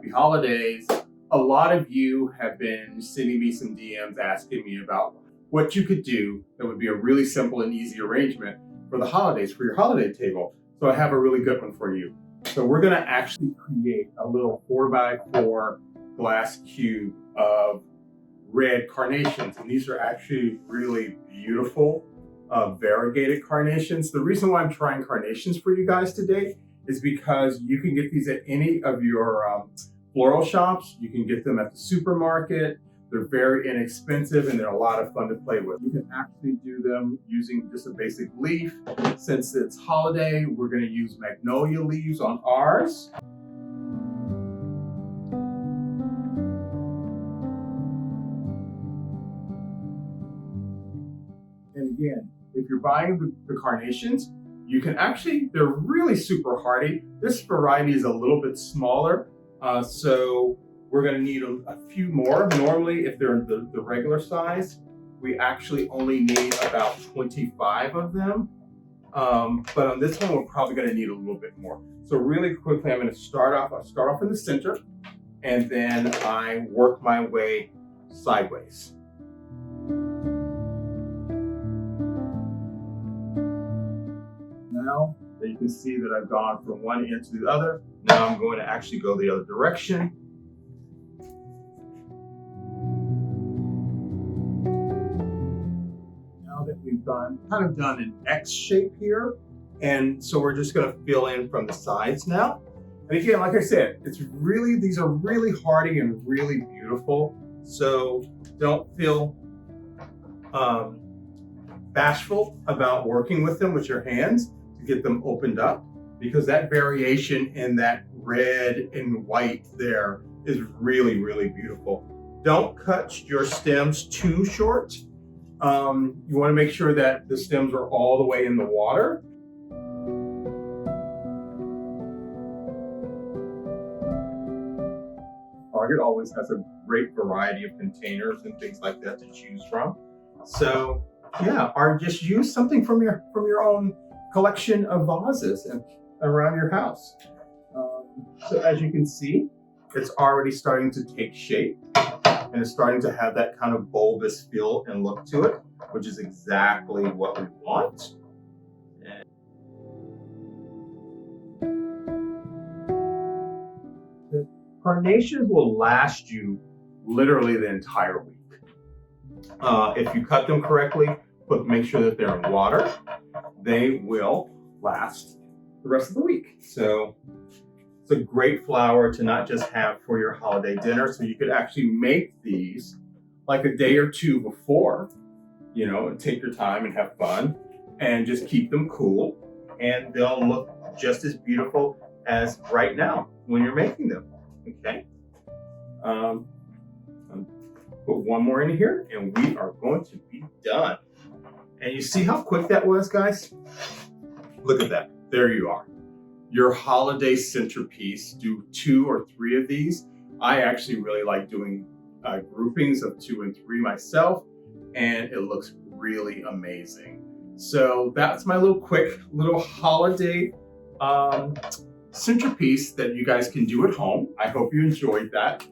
happy holidays. A lot of you have been sending me some DMs asking me about what you could do that would be a really simple and easy arrangement for the holidays, for your holiday table. So I have a really good one for you. So we're gonna actually create a little 4x4 glass cube of red carnations. And these are actually really beautiful variegated carnations. The reason why I'm trying carnations for you guys today is because you can get these at any of your floral shops. You can get them at the supermarket. They're very inexpensive and they're a lot of fun to play with. You can actually do them using just a basic leaf. Since it's holiday, we're going to use magnolia leaves on ours. And again, if you're buying the carnations, you can actually, they're really super hardy. This variety is a little bit smaller, so we're gonna need a few more. Normally, if they're the regular size, we actually only need about 25 of them. But on this one, we're probably gonna need a little bit more. So really quickly, I'll start off in the center, and then I work my way sideways. Now that you can see that I've gone from one end to the other, now I'm going to actually go the other direction. Now that we've done an X shape here, and so we're just going to fill in from the sides now. And again, like I said, these are really hardy and really beautiful. So don't feel bashful about working with them with your hands to get them opened up, because that variation in that red and white there is really, really beautiful. Don't cut your stems too short. You want to make sure that the stems are all the way in the water. Target always has a great variety of containers and things like that to choose from. So yeah, or just use something from your own collection of vases and around your house. So as you can see, it's already starting to take shape, and it's starting to have that kind of bulbous feel and look to it, which is exactly what we want. The carnations will last you literally the entire week. If you cut them correctly, make sure that they're in water, they will last the rest of the week. So it's a great flower to not just have for your holiday dinner. So you could actually make these like a day or two before, and take your time and have fun and just keep them cool. And they'll look just as beautiful as right now when you're making them, okay? Put one more in here and we are going to be done. And you see how quick that was, guys? Look at that, there you are. Your holiday centerpiece. Do 2 or 3 of these. I actually really like doing groupings of 2 and 3 myself, and it looks really amazing. So that's my quick little holiday centerpiece that you guys can do at home. I hope you enjoyed that.